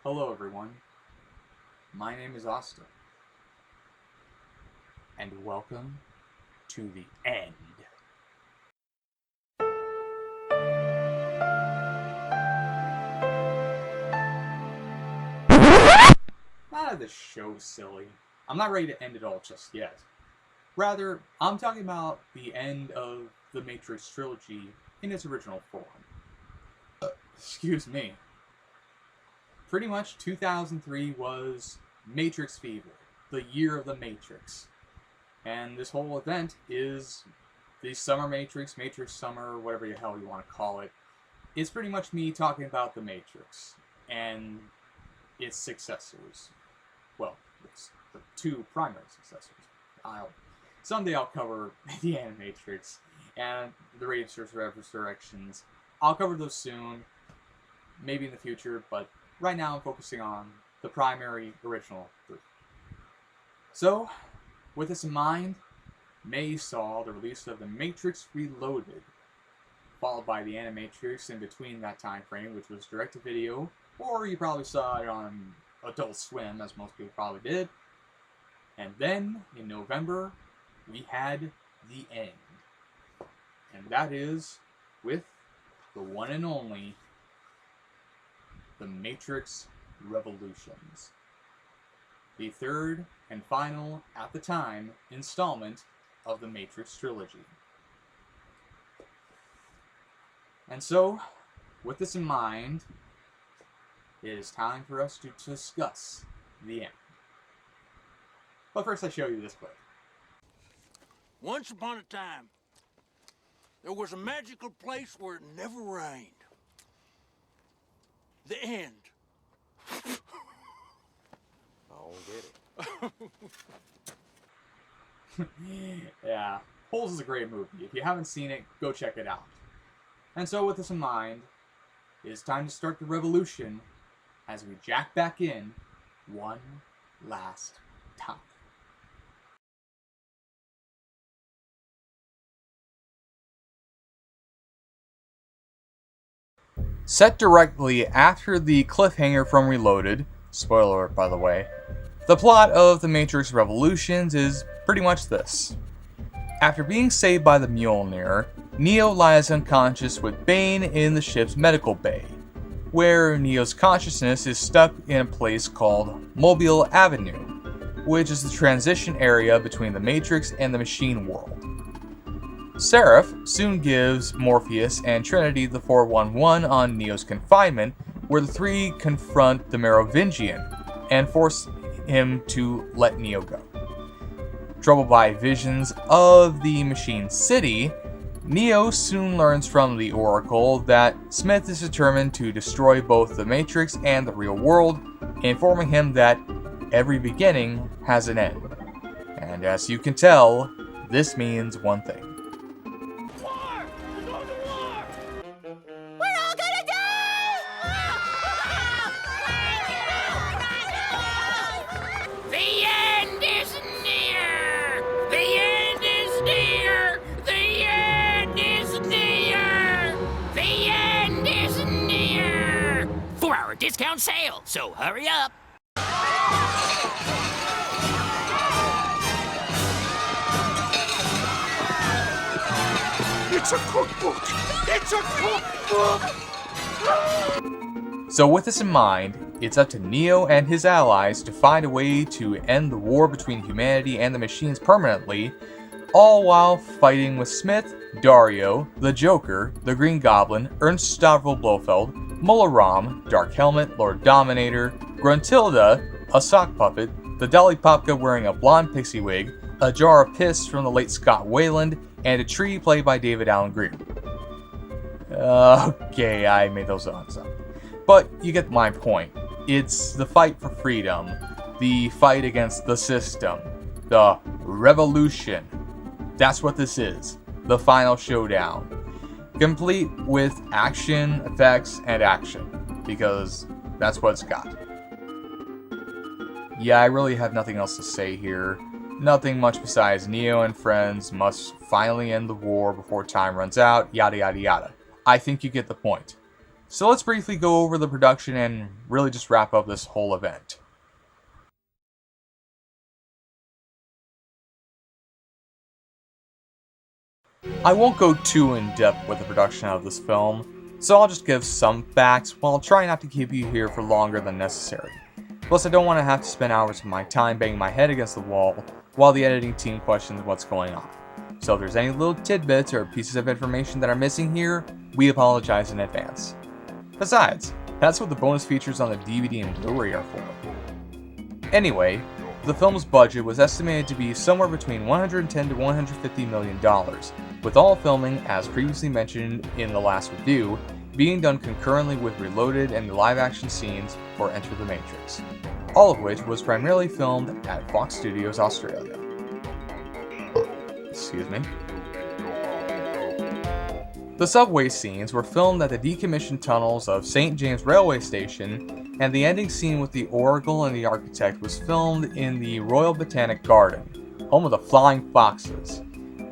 Hello everyone, my name is Asta, and welcome to the end. This show's silly. I'm not ready to end it all just yet. Rather, I'm talking about the end of the Matrix trilogy in its original form. Excuse me. Pretty much 2003 was Matrix Fever, the year of the Matrix. And this whole event is the Summer Matrix, Matrix Summer, whatever the hell you want to call it. It's pretty much me talking about the Matrix and its successors. Well, it's the two primary successors. Someday I'll cover the Animatrix and the Radiant Resurrections. I'll cover those soon, maybe in the future, but right now I'm focusing on the primary original three. So, with this in mind, May saw the release of The Matrix Reloaded, followed by the Animatrix in between that time frame, which was direct-to-video, or you probably saw it on Adult Swim, as most people probably did. And then, in November, we had the end. And that is with the one and only The Matrix Revolutions. The third and final, at the time, installment of the Matrix trilogy. And so, with this in mind, it is time for us to discuss the end. But first I show you this clip. Once upon a time, there was a magical place where it never rained. The end. I don't get it. Yeah, Holes is a great movie. If you haven't seen it, go check it out. And so with this in mind, it is time to start the revolution as we jack back in one last time. Set directly after the cliffhanger from Reloaded, spoiler alert by the way, the plot of The Matrix Revolutions is pretty much this. After being saved by the Mjolnir, Neo lies unconscious with Bane in the ship's medical bay, where Neo's consciousness is stuck in a place called Mobile Avenue, which is the transition area between the Matrix and the machine world. Seraph soon gives Morpheus and Trinity the 411 on Neo's confinement, where the three confront the Merovingian and force him to let Neo go. Troubled by visions of the Machine City, Neo soon learns from the Oracle that Smith is determined to destroy both the Matrix and the real world, informing him that every beginning has an end. And as you can tell, this means one thing. War! We're going to war! We're all gonna die! The end is near! The end is near! The end is near! The end is near! 4-hour discount sale, so hurry up! It's a cookbook! It's a cookbook! So with this in mind, it's up to Neo and his allies to find a way to end the war between humanity and the machines permanently, all while fighting with Smith, Dario, the Joker, the Green Goblin, Ernst Stavro Blofeld, Mullah Ram, Dark Helmet, Lord Dominator, Gruntilda, a sock puppet, the Dolly Popka wearing a blonde pixie wig, a jar of piss from the late Scott Weiland, and a tree played by David Allen Greer. Okay, I made those odds up. But you get my point. It's the fight for freedom, the fight against the system, the revolution. That's what this is, the final showdown. Complete with action, effects, and action, because that's what it's got. Yeah, I really have nothing else to say here. Nothing much besides Neo and friends must finally end the war before time runs out, yada yada yada. I think you get the point. So let's briefly go over the production and really just wrap up this whole event. I won't go too in-depth with the production of this film, so I'll just give some facts while trying not to keep you here for longer than necessary. Plus, I don't want to have to spend hours of my time banging my head against the wall while the editing team questions what's going on. So if there's any little tidbits or pieces of information that are missing here, we apologize in advance. Besides, that's what the bonus features on the DVD and Blu-ray are for. Anyway, the film's budget was estimated to be somewhere between $110 to $150 million, with all filming, as previously mentioned in the last review, being done concurrently with Reloaded and the live-action scenes for Enter the Matrix, all of which was primarily filmed at Fox Studios Australia. Excuse me. The subway scenes were filmed at the decommissioned tunnels of St. James Railway Station, and the ending scene with the Oracle and the Architect was filmed in the Royal Botanic Garden, home of the Flying Foxes.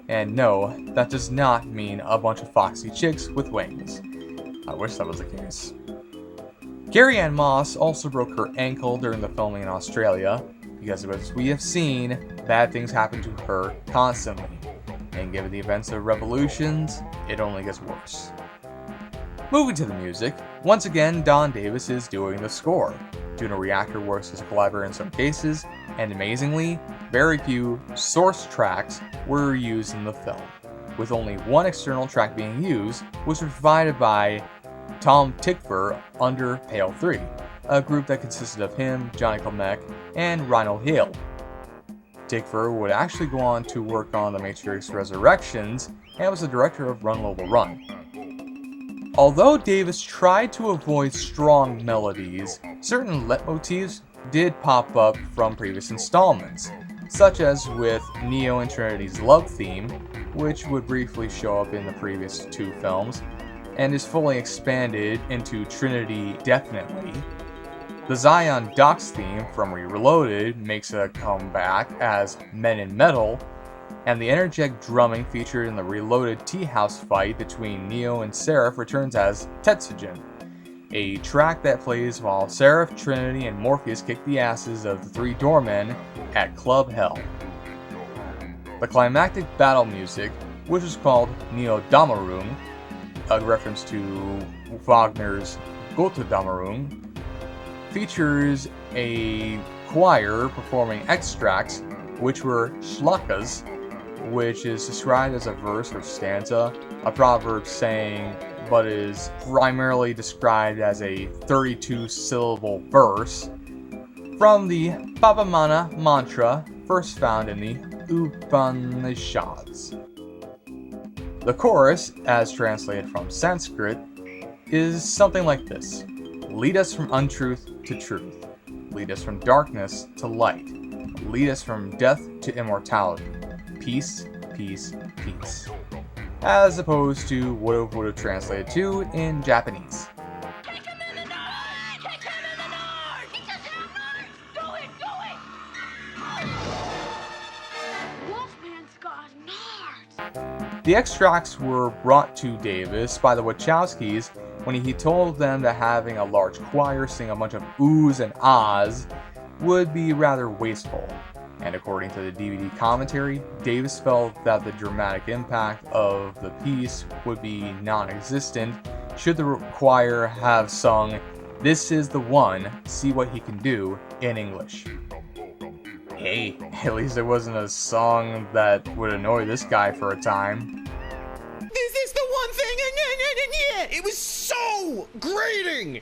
And no, that does not mean a bunch of foxy chicks with wings. I wish that was the case. Carrie-Anne Moss also broke her ankle during the filming in Australia, because as we have seen, bad things happen to her constantly, and given the events of Revolutions, it only gets worse. Moving to the music, once again Don Davis is doing the score. Juno Reactor works as a collaborator in some cases, and amazingly, very few source tracks were used in the film, with only one external track being used, which was provided by Tom Tykwer under Pale 3, a group that consisted of him, Johnny Colmec, and Reinhold Hale. Tykwer would actually go on to work on The Matrix Resurrections and was the director of Run Lola Run. Although Davis tried to avoid strong melodies, certain leitmotifs did pop up from previous installments, such as with Neo and Trinity's love theme, which would briefly show up in the previous two films, and is fully expanded into Trinity Definitely. The Zion Docks theme from Reloaded makes a comeback as Men in Metal, and the energetic drumming featured in the Reloaded tea house fight between Neo and Seraph returns as Tetsujin, a track that plays while Seraph, Trinity, and Morpheus kick the asses of the three doormen at Club Hell. The climactic battle music, which is called Neo Damarum, a reference to Wagner's Götterdämmerung, features a choir performing extracts, which were schlakas, which is described as a verse or stanza, a proverb saying, but is primarily described as a 32-syllable verse, from the Pavamana mantra first found in the Upanishads. The chorus, as translated from Sanskrit, is something like this: lead us from untruth to truth, lead us from darkness to light, lead us from death to immortality, peace, peace, peace, as opposed to what it would have translated to in Japanese. Kick him in the north! Kick him in the north! Kick him in the north! Do it! Do it! Wolfman's got nards! The extracts were brought to Davis by the Wachowskis when he told them that having a large choir sing a bunch of oohs and ahs would be rather wasteful. And according to the DVD commentary, Davis felt that the dramatic impact of the piece would be non-existent should the choir have sung "This is the one, see what he can do" in English. Hey, at least it wasn't a song that would annoy this guy for a time. This is the one thing, and it was so grating!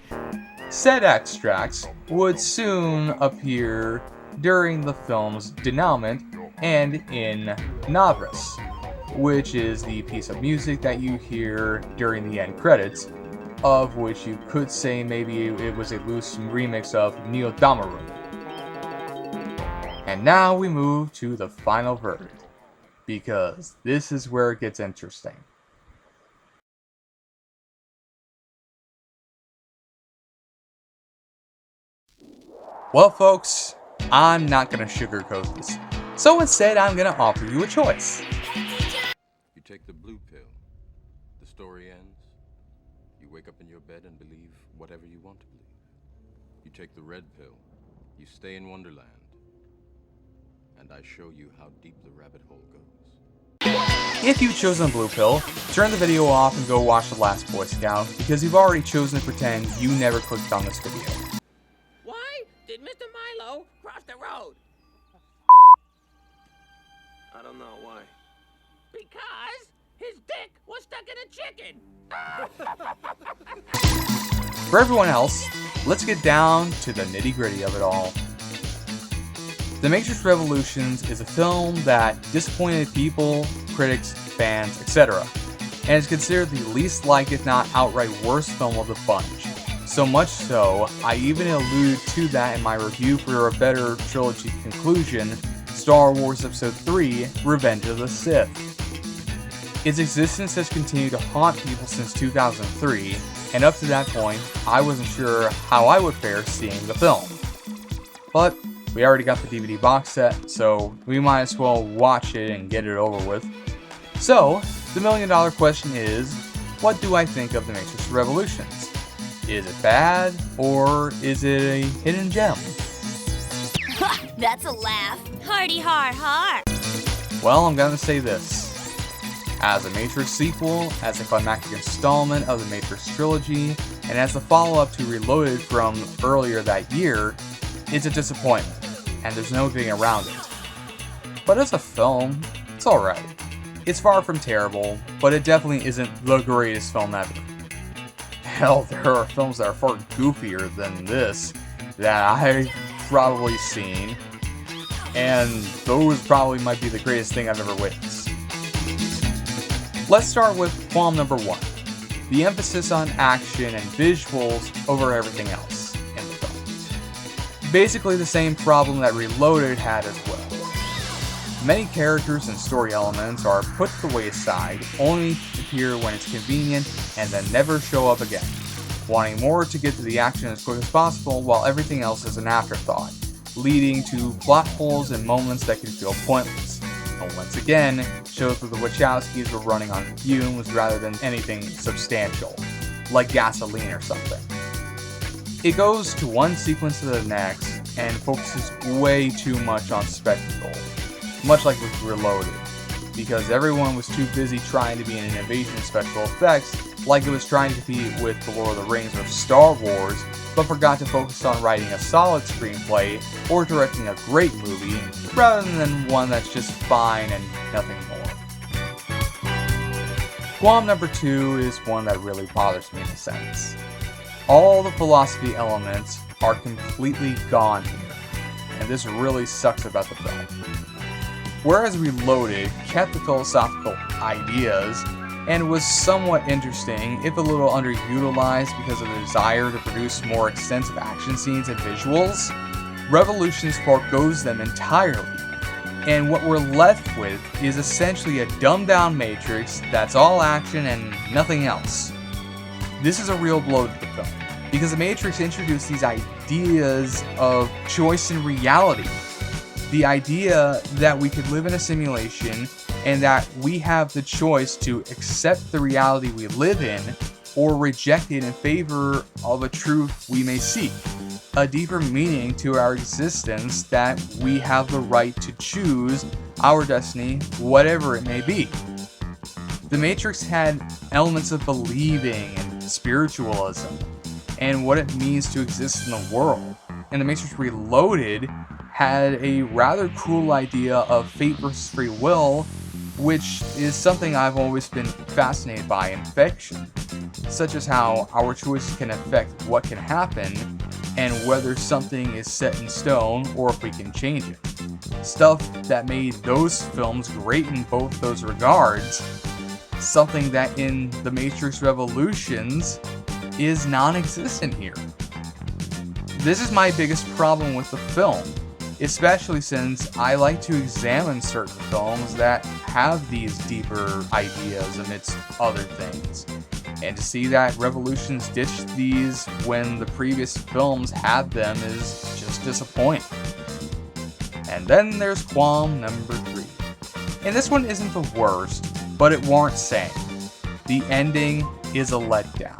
Said extracts would soon appear during the film's denouement and in Navras, which is the piece of music that you hear during the end credits, of which you could say maybe it was a loose remix of Neo Damaru. And now we move to the final verdict, because this is where it gets interesting. Well, folks, I'm not going to sugarcoat this, so instead I'm going to offer you a choice. You take the blue pill, the story ends, you wake up in your bed and believe whatever you want to believe. You take the red pill, you stay in Wonderland, and I show you how deep the rabbit hole goes. If you've chosen blue pill, turn the video off and go watch The Last Boy Scout, because you've already chosen to pretend you never clicked on this video. Why did Mr. Milo cross the road? I don't know why. Because his dick was stuck in a chicken. For everyone else, let's get down to the nitty-gritty of it all. The Matrix Revolutions is a film that disappointed people, critics, fans, etc., and is considered the least liked, if not outright worst film of the bunch. So much so, I even alluded to that in my review for a better trilogy conclusion, Star Wars Episode 3, Revenge of the Sith. Its existence has continued to haunt people since 2003, and up to that point, I wasn't sure how I would fare seeing the film. But we already got the DVD box set, so we might as well watch it and get it over with. So, the $1,000,000 question is, what do I think of The Matrix Revolutions? Is it bad, or is it a hidden gem? That's a laugh. Hardy har har. Well, I'm gonna say this. As a Matrix sequel, as a climactic installment of the Matrix trilogy, and as the follow-up to Reloaded from earlier that year, it's a disappointment, and there's no getting around it. But as a film, it's alright. It's far from terrible, but it definitely isn't the greatest film ever. Hell, there are films that are far goofier than this that I've probably seen, and those probably might be the greatest thing I've ever witnessed. Let's start with qualm number 1, the emphasis on action and visuals over everything else in the film. Basically the same problem that Reloaded had as well. Many characters and story elements are put to the wayside, only to appear when it's convenient and then never show up again, wanting more to get to the action as quick as possible while everything else is an afterthought, leading to plot holes and moments that can feel pointless. And once again, shows that the Wachowskis were running on fumes rather than anything substantial, like gasoline or something. It goes to one sequence to the next and focuses way too much on spectacle, much like with Reloaded, because everyone was too busy trying to be an innovation in special effects, like it was trying to compete with The Lord of the Rings or Star Wars, but forgot to focus on writing a solid screenplay or directing a great movie, rather than one that's just fine and nothing more. Qualm number 2 is one that really bothers me in a sense. All the philosophy elements are completely gone here, and this really sucks about the film. Whereas Reloaded kept the philosophical ideas and was somewhat interesting, if a little underutilized because of the desire to produce more extensive action scenes and visuals, Revolutions forgoes them entirely, and what we're left with is essentially a dumbed-down Matrix that's all action and nothing else. This is a real blow to the film, because the Matrix introduced these ideas of choice and reality. The idea that we could live in a simulation and that we have the choice to accept the reality we live in or reject it in favor of a truth we may seek. A deeper meaning to our existence that we have the right to choose our destiny, whatever it may be. The Matrix had elements of believing and spiritualism and what it means to exist in the world. And The Matrix Reloaded had a rather cool idea of fate versus free will, which is something I've always been fascinated by in fiction, such as how our choices can affect what can happen and whether something is set in stone or if we can change it. Stuff that made those films great in both those regards, something that in The Matrix Revolutions is non-existent here. This is my biggest problem with the film, especially since I like to examine certain films that have these deeper ideas amidst other things. And to see that Revolutions ditched these when the previous films had them is just disappointing. And then there's qualm number 3. And this one isn't the worst, but it warrants saying. The ending is a letdown.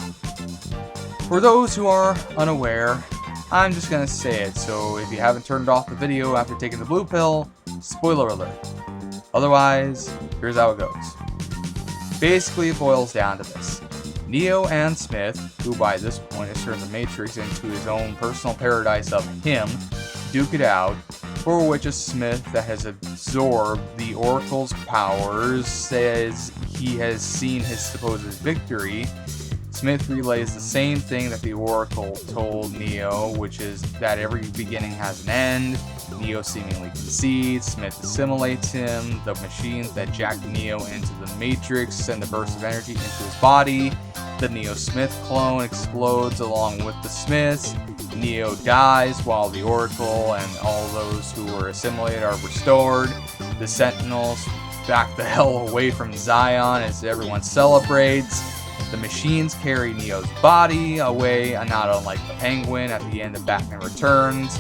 For those who are unaware, I'm just gonna say it, so if you haven't turned off the video after taking the blue pill, spoiler alert. Otherwise, here's how it goes. Basically, it boils down to this. Neo and Smith, who by this point has turned the Matrix into his own personal paradise of him, duke it out, for which a Smith that has absorbed the Oracle's powers says he has seen his supposed victory. Smith relays the same thing that the Oracle told Neo, which is that every beginning has an end. Neo seemingly concedes, Smith assimilates him, the machines that jack Neo into the Matrix send a burst of energy into his body, the Neo-Smith clone explodes along with the Smiths, Neo dies while the Oracle and all those who were assimilated are restored, the Sentinels back the hell away from Zion as everyone celebrates, the machines carry Neo's body away, not unlike the Penguin at the end of Batman Returns.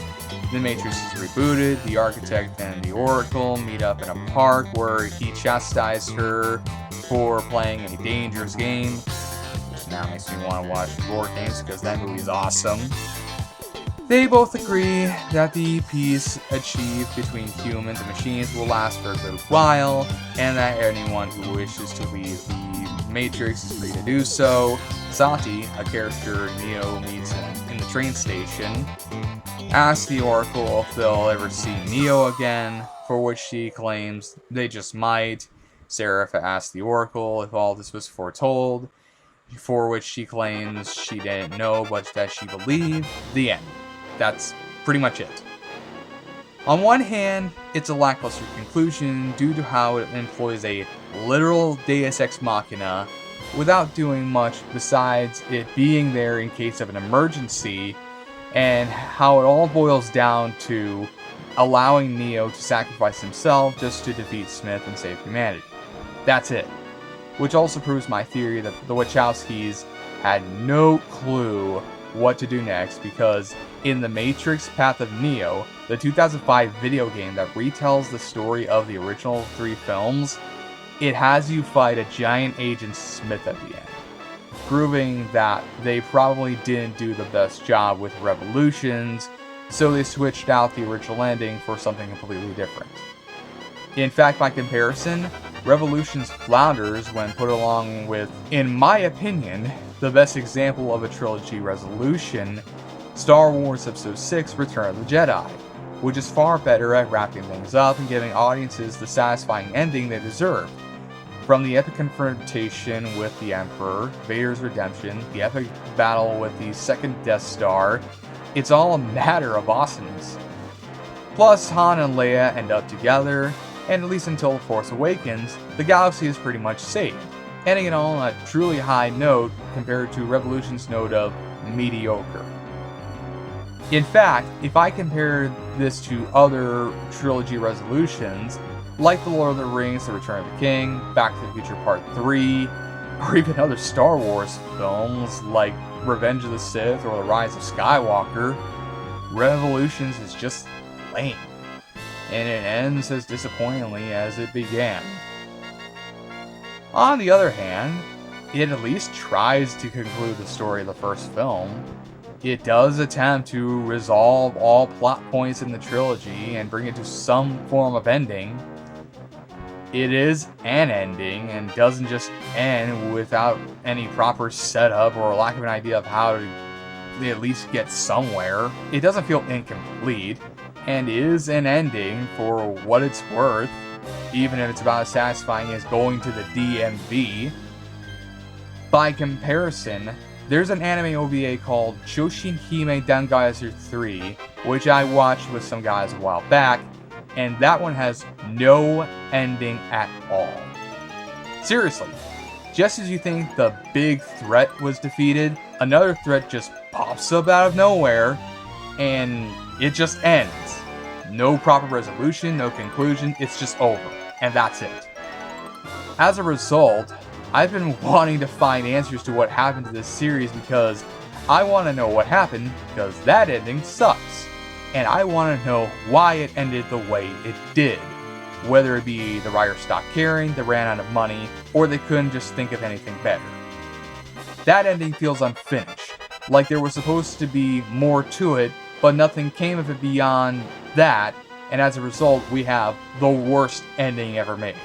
The Matrix is rebooted, the Architect and the Oracle meet up in a park where he chastised her for playing a dangerous game, which now makes me want to watch War Games because that movie is awesome. They both agree that the peace achieved between humans and machines will last for a good while, and that anyone who wishes to leave the Matrix is free to do so. Sati, a character Neo meets in the train station, asks the Oracle if they'll ever see Neo again, for which she claims they just might. Seraph asks the Oracle if all this was foretold, for which she claims she didn't know but that she believed. The end. That's pretty much it. On one hand, it's a lackluster conclusion due to how it employs a literal Deus Ex Machina without doing much besides it being there in case of an emergency, and how it all boils down to allowing Neo to sacrifice himself just to defeat Smith and save humanity. That's it. Which also proves my theory that the Wachowskis had no clue what to do next, because in The Matrix Path of Neo, the 2005 video game that retells the story of the original 3 films, it has you fight a giant Agent Smith at the end, proving that they probably didn't do the best job with Revolutions, so they switched out the original ending for something completely different. In fact, by comparison, Revolutions flounders when put along with, in my opinion, the best example of a trilogy resolution, Star Wars Episode 6 Return of the Jedi, which is far better at wrapping things up and giving audiences the satisfying ending they deserve. From the epic confrontation with the Emperor, Vader's redemption, the epic battle with the second Death Star, it's all a matter of awesomeness. Plus, Han and Leia end up together, and at least until Force Awakens, the galaxy is pretty much saved, ending it all on a truly high note compared to Revolution's note of mediocre. In fact, if I compare this to other trilogy resolutions, like The Lord of the Rings, The Return of the King, Back to the Future Part 3, or even other Star Wars films like Revenge of the Sith or The Rise of Skywalker, Revolutions is just lame, and it ends as disappointingly as it began. On the other hand, it at least tries to conclude the story of the first film. It does attempt to resolve all plot points in the trilogy and bring it to some form of ending. It is an ending and doesn't just end without any proper setup or lack of an idea of how to at least get somewhere. It doesn't feel incomplete and is an ending for what it's worth, even if it's about as satisfying as going to the DMV. By comparison, there's an anime OVA called Choshin Hime Dangaiser 3, which I watched with some guys a while back, and that one has no ending at all. Seriously, just as you think the big threat was defeated, another threat just pops up out of nowhere, and it just ends. No proper resolution, no conclusion, it's just over, and that's it. As a result, I've been wanting to find answers to what happened to this series because I want to know what happened, because that ending sucks. And I want to know why it ended the way it did. Whether it be the writer stopped caring, they ran out of money, or they couldn't just think of anything better. That ending feels unfinished. like there was supposed to be more to it, but nothing came of it beyond that, and as a result, we have the worst ending ever made.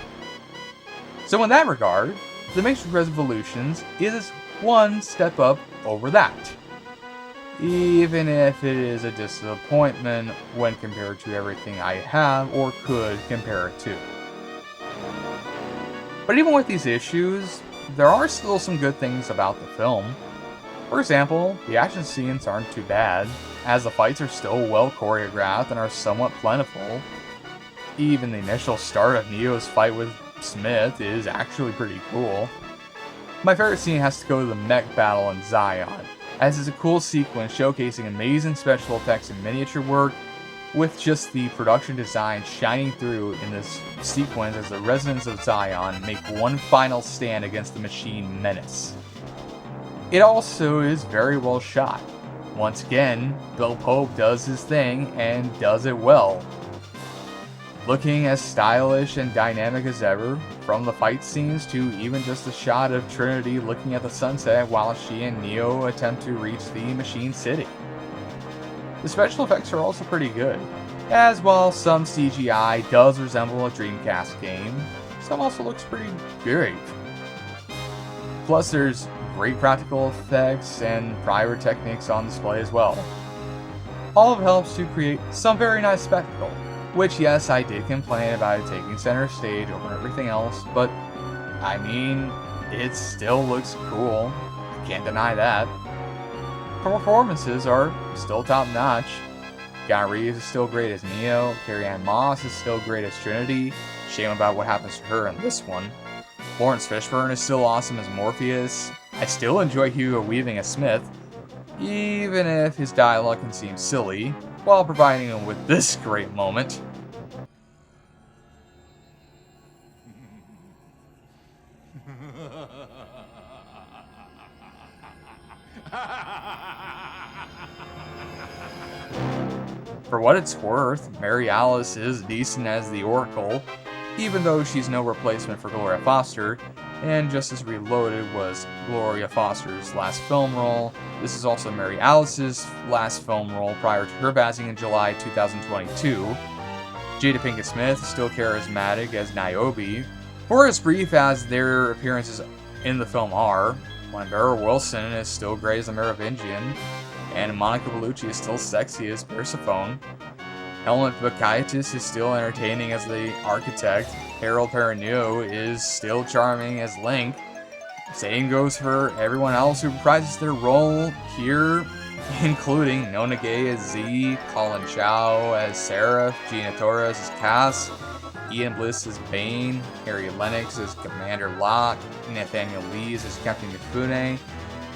So in that regard, The Matrix Revolutions is one step up over that, even if it is a disappointment when compared to everything I have or could compare it to. But even with these issues, there are still some good things about the film. For example, the action scenes aren't too bad, as the fights are still well choreographed and are somewhat plentiful. Even the initial start of Neo's fight with Smith is actually pretty cool. My favorite scene has to go to the mech battle in Zion, as it's a cool sequence showcasing amazing special effects and miniature work, with just the production design shining through in this sequence as the residents of Zion make one final stand against the machine menace. It also is very well shot. Once again, Bill Pope does his thing and does it well. Looking as stylish and dynamic as ever, from the fight scenes to even just a shot of Trinity looking at the sunset while she and Neo attempt to reach the Machine City. The special effects are also pretty good, as while some CGI does resemble a Dreamcast game, some also looks pretty great. Plus there's great practical effects and pyrotechnics on display as well. All of it helps to create some very nice spectacle, which yes, I did complain about it taking center stage over everything else, but I mean, it still looks cool, can't deny that. Performances are still top notch. Keanu Reeves is still great as Neo, Carrie-Anne Moss is still great as Trinity, shame about what happens to her in this one. Lawrence Fishburne is still awesome as Morpheus. I still enjoy Hugo Weaving as Smith, even if his dialogue can seem silly, while providing him with this great moment. For what it's worth, Mary Alice is decent as the Oracle, even though she's no replacement for Gloria Foster, and Justice Reloaded was Gloria Foster's last film role. This is also Mary Alice's last film role prior to her passing in July 2022. Jada Pinkett Smith is still charismatic as Niobe. For as brief as their appearances in the film are, Wendell Wilson is still great as the Merovingian, and Monica Bellucci is still sexy as Persephone. Helmut Bakaitis is still entertaining as the Architect. Harold Perrineau is still charming as Link. Same goes for everyone else who reprises their role here, including Nona Gay as Z, Colin Chow as Seraph, Gina Torres as Cass, Ian Bliss as Bane, Harry Lennox as Commander Locke, Nathaniel Lees as Captain Mifune,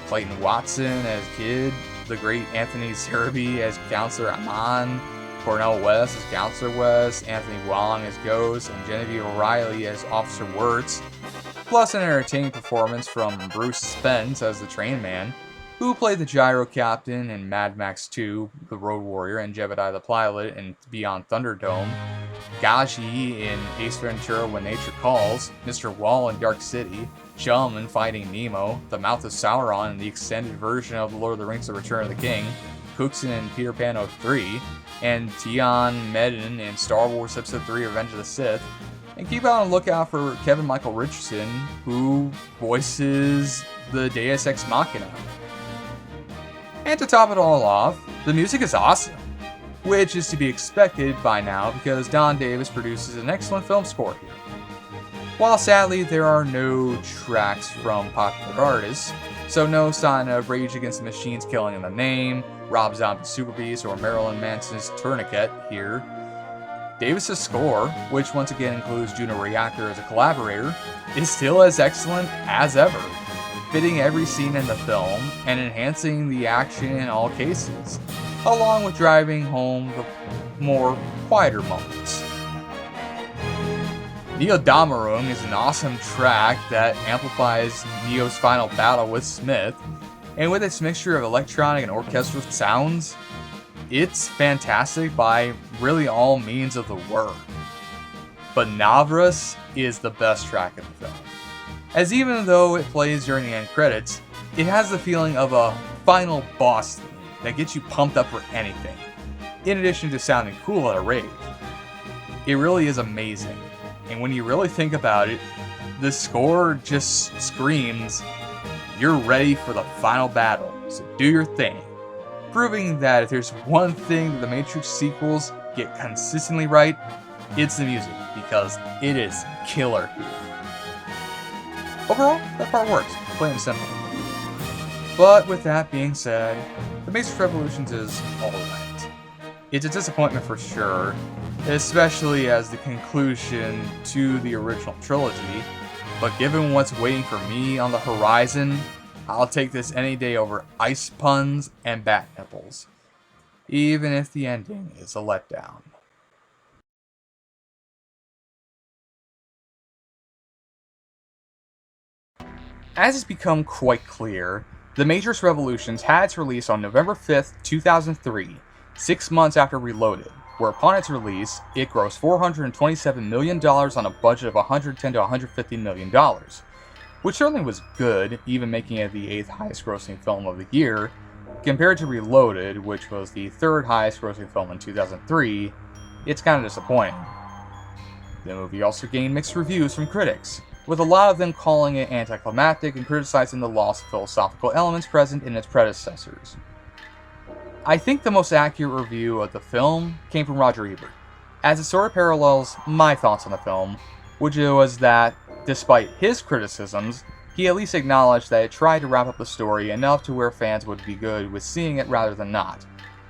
Clayton Watson as Kid, the great Anthony Zerbe as Counselor Amon, Cornel West as Counselor West, Anthony Wong as Ghost, and Genevieve O'Reilly as Officer Wirtz, plus an entertaining performance from Bruce Spence as the Train Man, who played the Gyro Captain in Mad Max 2, The Road Warrior, and Jebediah the Pilot in Beyond Thunderdome, Gaji in Ace Ventura When Nature Calls, Mr. Wall in Dark City, Chum in Finding Nemo, the Mouth of Sauron in the extended version of The Lord of the Rings The Return of the King, Cookson in Peter Pan 03, and Tion Medin in Star Wars Episode 3 Revenge of the Sith. And keep on the lookout for Kevin Michael Richardson, who voices the Deus Ex Machina. And to top it all off, the music is awesome, which is to be expected by now because Don Davis produces an excellent film score here. While sadly there are no tracks from popular artists, so no sign of Rage Against the Machine's Killing in the Name, Rob Zombie's Super Beast, or Marilyn Manson's Tourniquet here, Davis's score, which once again includes Juno Reactor as a collaborator, is still as excellent as ever, fitting every scene in the film and enhancing the action in all cases, along with driving home the more quieter moments. Neo Damarung is an awesome track that amplifies Neo's final battle with Smith, and with its mixture of electronic and orchestral sounds, it's fantastic by really all means of the word. But Navras is the best track in the film, as even though it plays during the end credits, it has the feeling of a final boss theme that gets you pumped up for anything, in addition to sounding cool at a rave. It really is amazing, and when you really think about it, the score just screams, you're ready for the final battle, so do your thing. Proving that if there's one thing that the Matrix sequels get consistently right, it's the music, because it is killer here. Overall, that part works, plain and simple. But with that being said, The Matrix Revolutions is alright. It's a disappointment for sure, especially as the conclusion to the original trilogy, but given what's waiting for me on the horizon, I'll take this any day over ice puns and bat nipples, even if the ending is a letdown. As has become quite clear, The Matrix Revolutions had its release on November 5th, 2003, 6 months after Reloaded, where upon its release, it grossed $427 million on a budget of $110 to $150 million, which certainly was good, even making it the 8th highest grossing film of the year. Compared to Reloaded, which was the 3rd highest grossing film in 2003, it's kind of disappointing. The movie also gained mixed reviews from critics, with a lot of them calling it anticlimactic and criticizing the loss of philosophical elements present in its predecessors. I think the most accurate review of the film came from Roger Ebert, as it sort of parallels my thoughts on the film, which was that, despite his criticisms, he at least acknowledged that it tried to wrap up the story enough to where fans would be good with seeing it rather than not,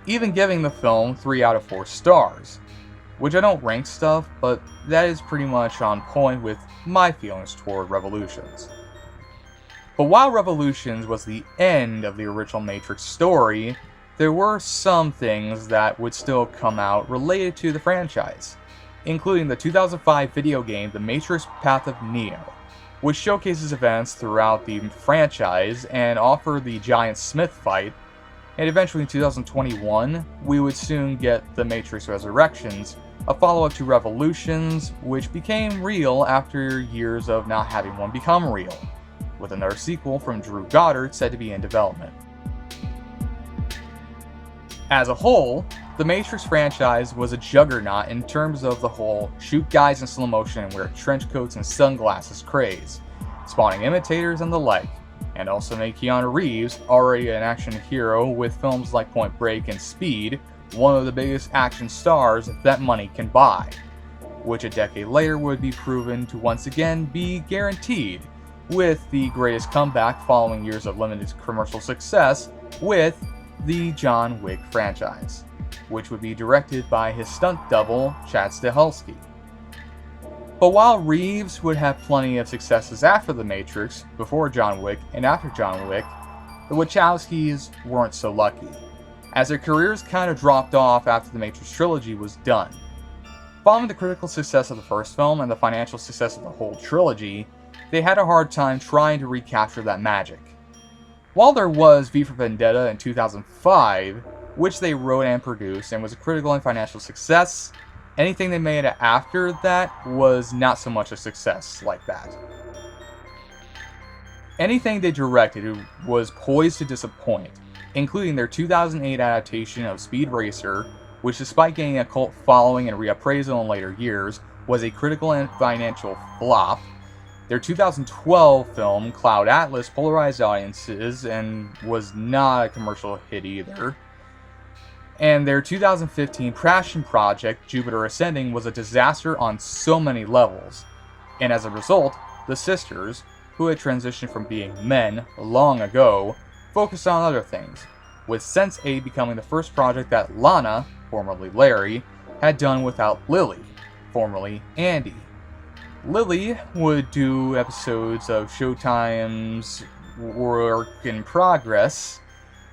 even giving the film 3 out of 4 stars. Which I don't rank stuff, but that is pretty much on point with my feelings toward Revolutions. But while Revolutions was the end of the original Matrix story, there were some things that would still come out related to the franchise, including the 2005 video game The Matrix Path of Neo, which showcases events throughout the franchise and offered the Giant Smith fight, and eventually in 2021, we would soon get The Matrix Resurrections, a follow-up to Revolutions, which became real after years of not having one become real, with another sequel from Drew Goddard said to be in development. As a whole, the Matrix franchise was a juggernaut in terms of the whole shoot guys in slow motion and wear trench coats and sunglasses craze, spawning imitators and the like, and also made Keanu Reeves, already an action hero with films like Point Break and Speed, one of the biggest action stars that money can buy, which a decade later would be proven to once again be guaranteed, with the greatest comeback following years of limited commercial success with the John Wick franchise, which would be directed by his stunt double, Chad Stahelski. But while Reeves would have plenty of successes after The Matrix, before John Wick, and after John Wick, the Wachowskis weren't so lucky, as their careers kind of dropped off after the Matrix trilogy was done. Following the critical success of the first film and the financial success of the whole trilogy, they had a hard time trying to recapture that magic. While there was V for Vendetta in 2005, which they wrote and produced and was a critical and financial success, anything they made after that was not so much a success like that. Anything they directed was poised to disappoint, including their 2008 adaptation of Speed Racer, which despite gaining a cult following and reappraisal in later years, was a critical and financial flop. Their 2012 film, Cloud Atlas, polarized audiences and was not a commercial hit either. And their 2015 passion project, Jupiter Ascending, was a disaster on so many levels. And as a result, the sisters, who had transitioned from being men long ago, focused on other things, with Sense8 becoming the first project that Lana, formerly Larry, had done without Lily, formerly Andy. Lily would do episodes of Showtime's Work in Progress,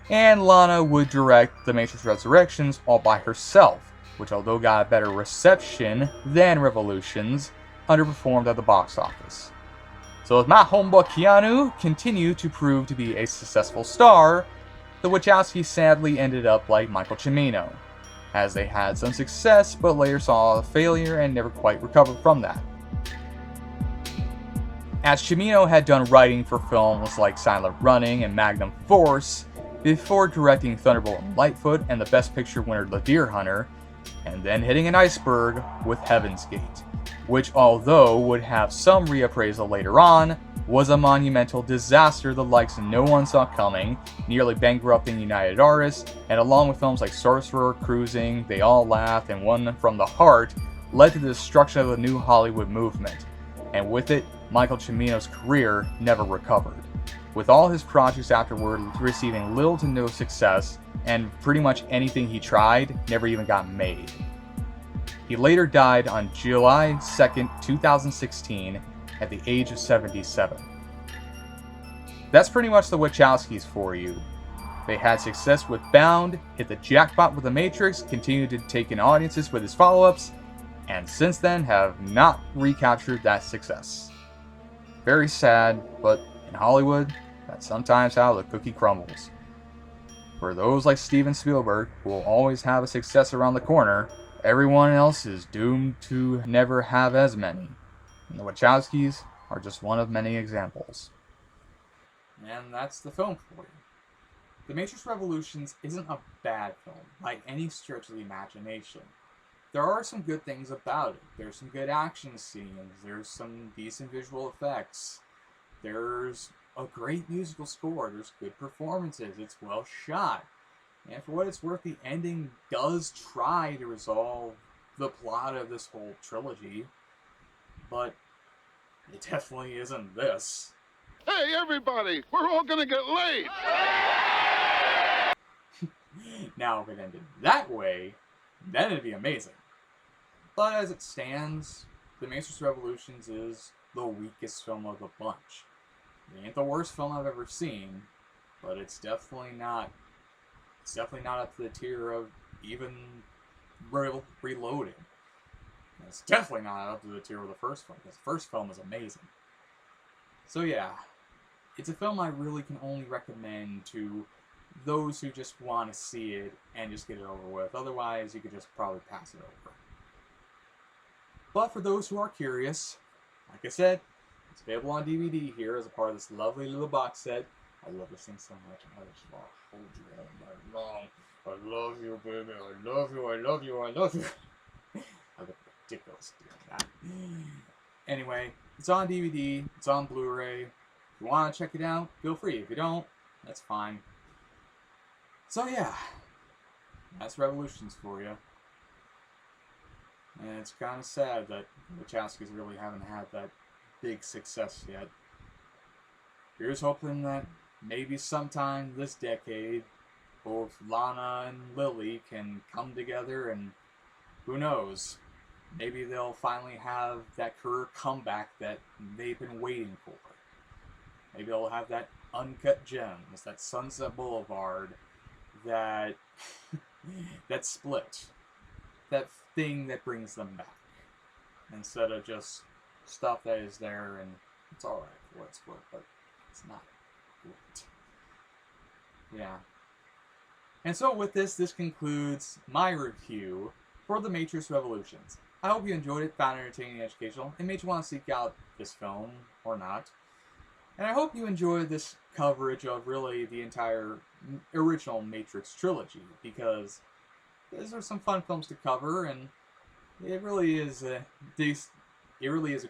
and Lana would direct The Matrix Resurrections all by herself, which although got a better reception than Revolutions, underperformed at the box office. So as my homeboy Keanu continued to prove to be a successful star, the Wachowskis sadly ended up like Michael Cimino, as they had some success but later saw a failure and never quite recovered from that. As Cimino had done writing for films like Silent Running and Magnum Force, before directing Thunderbolt and Lightfoot and the Best Picture winner The Deer Hunter, and then hitting an iceberg with Heaven's Gate, which, although would have some reappraisal later on, was a monumental disaster the likes no one saw coming, nearly bankrupting United Artists, and along with films like Sorcerer, Cruising, They All Laughed, and One from the Heart, led to the destruction of the new Hollywood movement, and with it, Michael Cimino's career never recovered, with all his projects afterward receiving little to no success, and pretty much anything he tried never even got made. He later died on July 2nd, 2016, at the age of 77. That's pretty much the Wachowskis for you. They had success with Bound, hit the jackpot with The Matrix, continued to take in audiences with his follow-ups, and since then have not recaptured that success. Very sad, but in Hollywood, that's sometimes how the cookie crumbles. For those like Steven Spielberg, who will always have a success around the corner, everyone else is doomed to never have as many. And the Wachowskis are just one of many examples. And that's the film for you. The Matrix Revolutions isn't a bad film by any stretch of the imagination. There are some good things about it. There's some good action scenes, there's some decent visual effects, there's a great musical score, there's good performances, it's well shot. And for what it's worth, the ending does try to resolve the plot of this whole trilogy, but it definitely isn't this. Hey, everybody! We're all gonna get laid! Now, if it ended that way, then it'd be amazing. But as it stands, The Matrix Revolutions is the weakest film of the bunch. It ain't the worst film I've ever seen, but it's definitely not up to the tier of even Reloaded. It's definitely not up to the tier of the first film, because the first film is amazing. So yeah, it's a film I really can only recommend to those who just want to see it and just get it over with. Otherwise, you could just probably pass it over. But for those who are curious, like I said, it's available on DVD here as a part of this lovely little box set. I love this thing so much. I just want to hold you all night long. I love you, baby. I love you. I love you. I love you. I look ridiculous doing that. Anyway, it's on DVD. It's on Blu-ray. If you want to check it out, feel free. If you don't, that's fine. So yeah, that's Revolutions for you. And it's kind of sad that the Wachowskis really haven't had that big success yet. Here's hoping that maybe sometime this decade, both Lana and Lily can come together, and who knows, maybe they'll finally have that career comeback that they've been waiting for. Maybe they'll have that Uncut Gems, that Sunset Boulevard, that that Split, that thing that brings them back, instead of just stuff that is there and it's alright for what it's worth, but it's not great. Yeah. And so with this concludes my review for The Matrix Revolutions. I hope you enjoyed it, found it entertaining and educational, and made you want to seek out this film, or not. And I hope you enjoyed this coverage of really the entire original Matrix trilogy, because these are some fun films to cover, and it really is a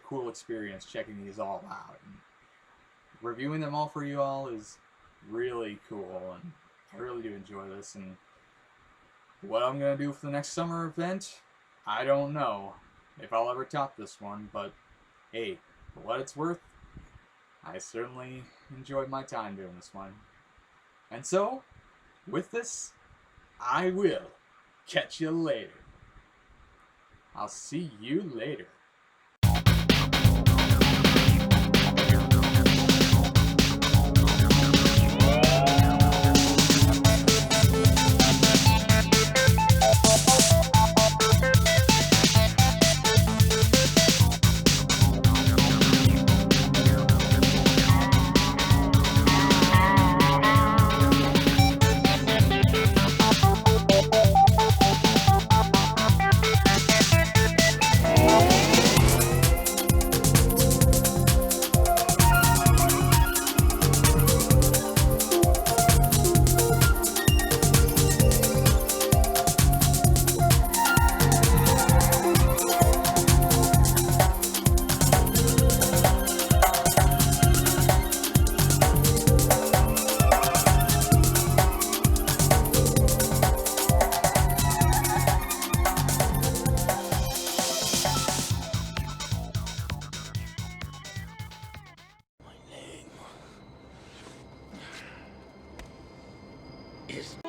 cool experience checking these all out. And reviewing them all for you all is really cool, and I really do enjoy this. And what I'm going to do for the next summer event, I don't know if I'll ever top this one, but hey, for what it's worth, I certainly enjoyed my time doing this one. And so, with this, I will catch you later. I'll see you later. is